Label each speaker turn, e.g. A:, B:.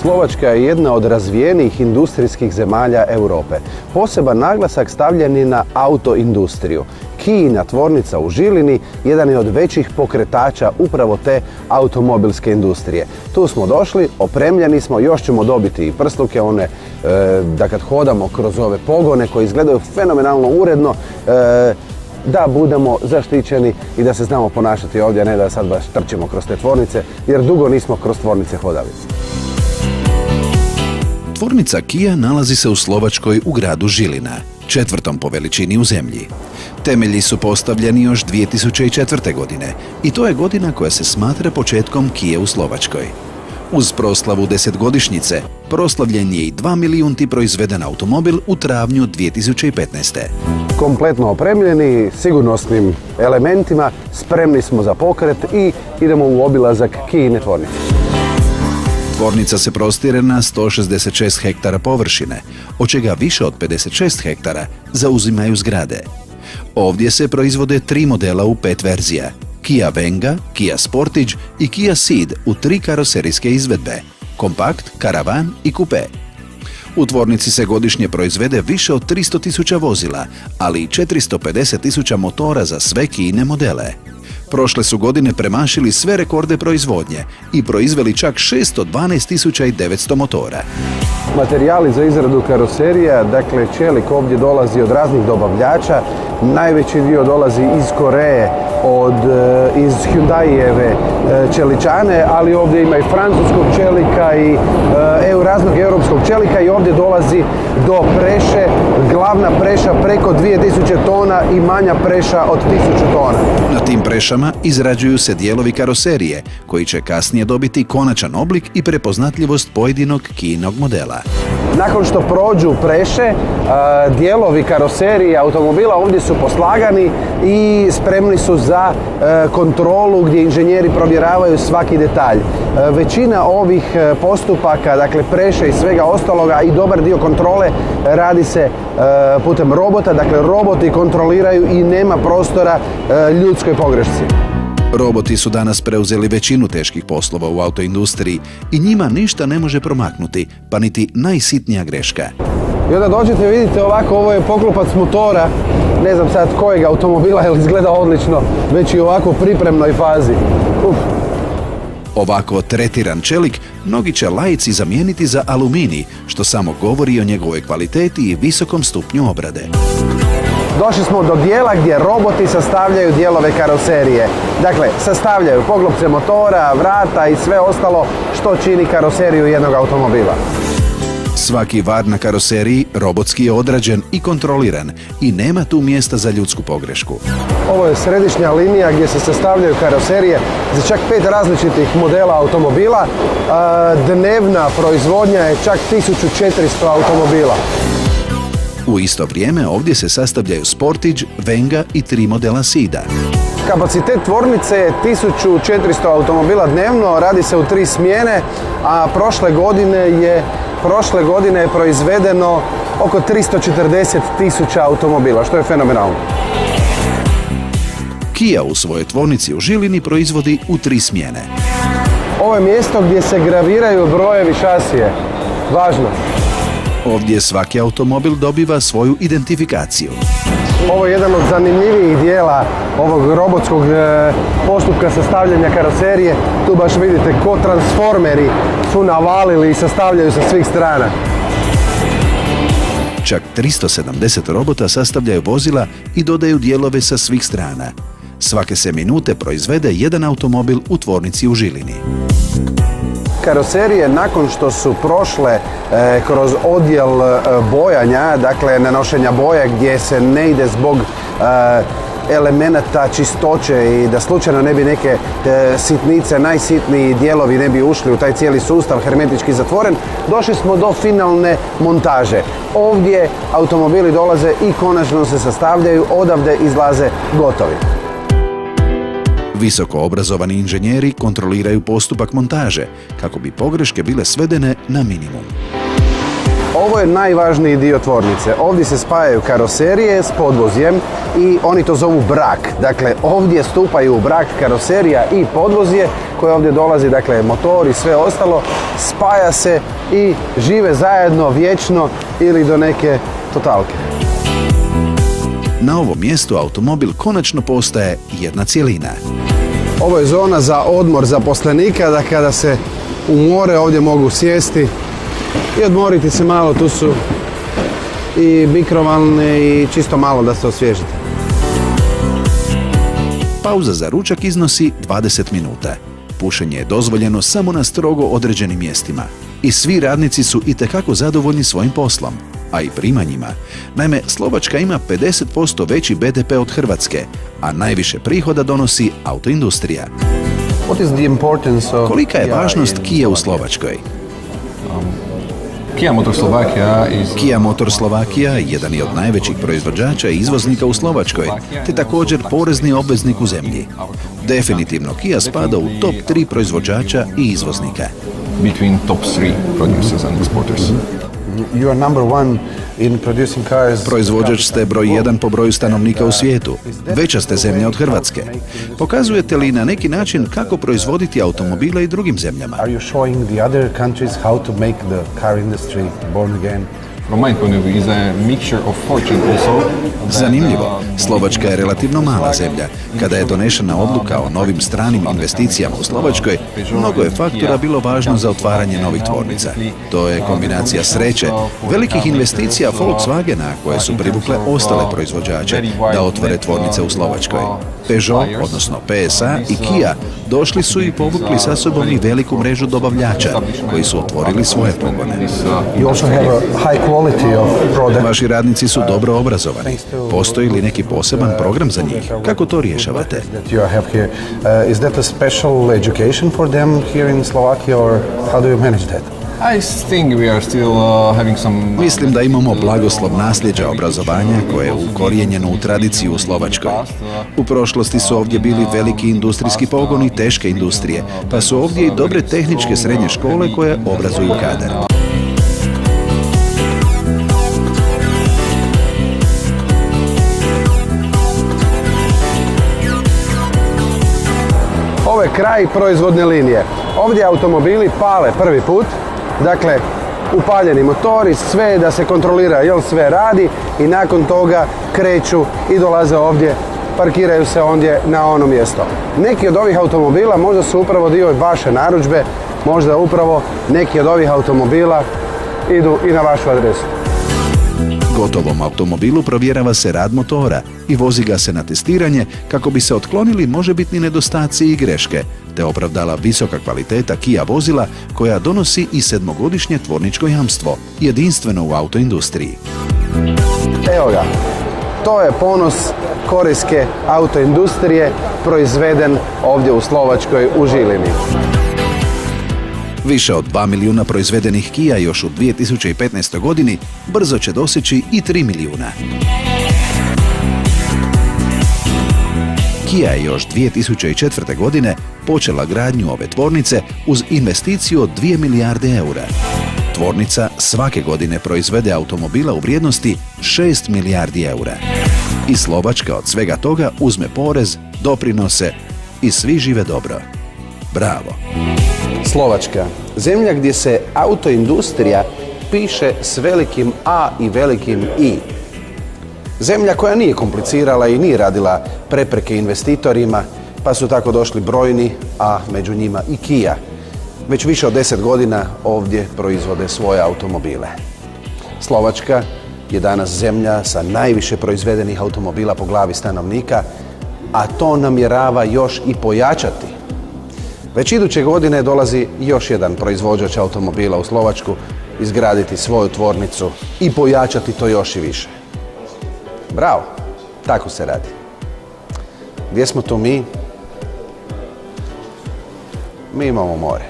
A: Slovačka je jedna od razvijenijih industrijskih zemalja Europe. Poseban naglasak stavljen je na autoindustriju. Kijina tvornica u Žilini jedan je od većih pokretača upravo te automobilske industrije. Tu smo došli, opremljeni smo, još ćemo dobiti i prsluke, one da kad hodamo kroz ove pogone koji izgledaju fenomenalno uredno, da budemo zaštićeni i da se znamo ponašati ovdje, a ne da sad baš trčimo kroz te tvornice, jer dugo nismo kroz tvornice hodali.
B: Tvornica Kia nalazi se u Slovačkoj u gradu Žilina, 4. po veličini u zemlji. Temelji su postavljeni još 2004. godine i to je godina koja se smatra početkom Kia u Slovačkoj. Uz proslavu 10-godišnjice proslavljen je i 2 milijunti proizveden automobil u travnju 2015.
A: Kompletno opremljeni, sigurnosnim elementima, spremni smo za pokret i idemo u obilazak Kijine tvornice.
B: Tvornica se prostire na 166 hektara površine, od čega više od 56 hektara zauzimaju zgrade. Ovdje se proizvode 3 modela u 5 verzija: Kia Venga, Kia Sportage i Kia Ceed u 3 karoserijske izvedbe: kompakt, karavan i kupe. U tvornici se godišnje proizvede više od 300.000 vozila, ali i 450.000 motora za sve Kijine modele. Prošle su godine premašili sve rekorde proizvodnje i proizveli čak 612.900 motora.
A: Materijali za izradu karoserija, dakle čelik ovdje dolazi od raznih dobavljača. Najveći dio dolazi iz Koreje, iz Hyundaieve čeličane, ali ovdje ima i francuskog čelika i raznog europskog čelika i ovdje dolazi do preše, glavna preša preko 2000 tona i manja preša od 1000 tona.
B: Na tim prešama izrađuju se dijelovi karoserije, koji će kasnije dobiti konačan oblik i prepoznatljivost pojedinog Kijinog modela.
A: Nakon što prođu preše, dijelovi karoserije automobila ovdje su poslagani i spremni su za kontrolu gdje inženjeri provjeravaju svaki detalj. Većina ovih postupaka, dakle preše i svega ostaloga i dobar dio kontrole radi se putem robota, dakle roboti kontroliraju i nema prostora ljudskoj pogrešci.
B: Roboti su danas preuzeli većinu teških poslova u autoindustriji i njima ništa ne može promaknuti, pa niti najsitnija greška.
A: I onda dođete, vidite ovako, ovo je poklopac motora, ne znam sad kojeg automobila, jer izgleda odlično, već i ovako u pripremnoj fazi.
B: Ovako tretiran čelik mnogi će laici zamijeniti za aluminij, što samo govori o njegovoj kvaliteti i visokom stupnju obrade.
A: Došli smo do dijela gdje roboti sastavljaju dijelove karoserije. Dakle, sastavljaju poklopce motora, vrata i sve ostalo što čini karoseriju jednog automobila.
B: Svaki var na karoseriji robotski je odrađen i kontroliran i nema tu mjesta za ljudsku pogrešku.
A: Ovo je središnja linija gdje se sastavljaju karoserije za čak 5 različitih modela automobila. Dnevna proizvodnja je čak 1400 automobila.
B: U isto vrijeme ovdje se sastavljaju Sportage, Venga i 3 modela Ceeda.
A: Kapacitet tvornice je 1400 automobila dnevno, radi se u 3 smjene, a prošle godine je proizvedeno oko 340.000 automobila, što je fenomenalno.
B: Kia u svojoj tvornici u Žilini proizvodi u 3 smjene.
A: Ovo je mjesto gdje se graviraju brojevi šasije. Važno.
B: Ovdje svaki automobil dobiva svoju identifikaciju.
A: Ovo je jedan od zanimljivijih dijela ovog robotskog postupka sastavljanja karoserije. Tu baš vidite ko transformeri su navalili i sastavljaju sa svih strana.
B: Čak 370 robota sastavljaju vozila i dodaju dijelove sa svih strana. Svake se minute proizvede jedan automobil u tvornici u Žilini.
A: Karoserije nakon što su prošle kroz odjel bojanja, dakle nanošenja boje gdje se ne ide zbog elemenata čistoće i da slučajno ne bi neke sitnice, najsitniji dijelovi ne bi ušli u taj cijeli sustav hermetički zatvoren, došli smo do finalne montaže. Ovdje automobili dolaze i konačno se sastavljaju, odavde izlaze gotovi.
B: Visoko obrazovani inženjeri kontroliraju postupak montaže kako bi pogreške bile svedene na minimum.
A: Ovo je najvažniji dio tvornice. Ovdje se spajaju karoserije s podvozjem i oni to zovu brak. Dakle, ovdje stupaju u brak karoserija i podvozje koje ovdje dolazi, dakle, motor i sve ostalo, spaja se i žive zajedno vječno ili do neke totalke.
B: Na ovom mjestu automobil konačno postaje jedna cjelina.
A: Ovo je zona za odmor zaposlenika, da kada se umore ovdje mogu sjesti i odmoriti se malo. Tu su i mikrovalne i čisto malo da se osvježite.
B: Pauza za ručak iznosi 20 minuta. Pušenje je dozvoljeno samo na strogo određenim mjestima. I svi radnici su itekako zadovoljni svojim poslom, a i primanjima. Naime, Slovačka ima 50% veći BDP od Hrvatske, a najviše prihoda donosi autoindustrija. Kolika je važnost Kia u Slovačkoj? Kia Motor Slovakia jedan je od najvećih proizvođača i izvoznika u Slovačkoj, te također porezni obveznik u zemlji. Definitivno Kia spada u top 3 proizvođača i izvoznika.
C: Between top 3 producers and exporters.
A: You are number one in producing cars.
B: Proizvođač ste broj 1 po broju stanovnika u svijetu. Veća ste zemlja od Hrvatske. Pokazujete li na neki način kako proizvoditi automobile i drugim zemljama?
A: Are you showing the other countries how to make the car industry born again?
C: From my point of view, is a mixture of fortune also.
B: Zanimljivo, Slovačka je relativno mala zemlja. Kada je donešena odluka o novim stranim investicijama u Slovačkoj, mnogo je faktora bilo važno za otvaranje novih tvornica. To je kombinacija sreće, velikih investicija Volkswagena koje su privukle ostale proizvođače da otvore tvornice u Slovačkoj. Peugeot, odnosno PSA i Kia došli su i povukli sa sobom i veliku mrežu dobavljača koji su otvorili svoje pogone. Vaši radnici su dobro obrazovani. Postoji li neki poseban program za njih? Kako to rješavate?
A: Is that a special education for them here in Slovakia or how do you manage that?
C: I think we are still having some...
B: Mislim da imamo blagoslov nasljeđa obrazovanja koje je ukorijenjeno u tradiciju u Slovačkoj. U prošlosti su ovdje bili veliki industrijski pogoni i teške industrije, pa su ovdje i dobre tehničke srednje škole koje obrazuju kadar.
A: Ovo je kraj proizvodne linije. Ovdje automobili pale prvi put, dakle upaljeni motori, sve da se kontrolira jel sve radi i nakon toga kreću i dolaze ovdje, parkiraju se ondje na ono mjesto. Neki od ovih automobila možda su upravo dio vaše narudžbe, možda upravo neki od ovih automobila idu i na vašu adresu.
B: Gotovom automobilu provjerava se rad motora i vozi ga se na testiranje kako bi se otklonili možebitni nedostaci i greške, te opravdala visoka kvaliteta Kia vozila koja donosi i 7-godišnje tvorničko jamstvo, jedinstveno u autoindustriji.
A: Evo ga, to je ponos korejske autoindustrije proizveden ovdje u Slovačkoj u Žilini.
B: Više od 2 milijuna proizvedenih Kia još u 2015. godini brzo će doseći i 3 milijuna. Kia je još 2004. godine počela gradnju ove tvornice uz investiciju od 2 milijarde eura. Tvornica svake godine proizvede automobila u vrijednosti 6 milijardi eura. I Slovačka od svega toga uzme porez, doprinose i svi žive dobro. Bravo!
A: Slovačka, zemlja gdje se autoindustrija piše s velikim A i velikim I. Zemlja koja nije komplicirala i nije radila prepreke investitorima, pa su tako došli brojni, a među njima i Kia. Već više od 10 godina ovdje proizvode svoje automobile. Slovačka je danas zemlja sa najviše proizvedenih automobila po glavi stanovnika, a to namjerava još i pojačati. Već iduće godine dolazi još jedan proizvođač automobila u Slovačku izgraditi svoju tvornicu i pojačati to još i više. Bravo, tako se radi. Gdje smo tu mi? Mi imamo more.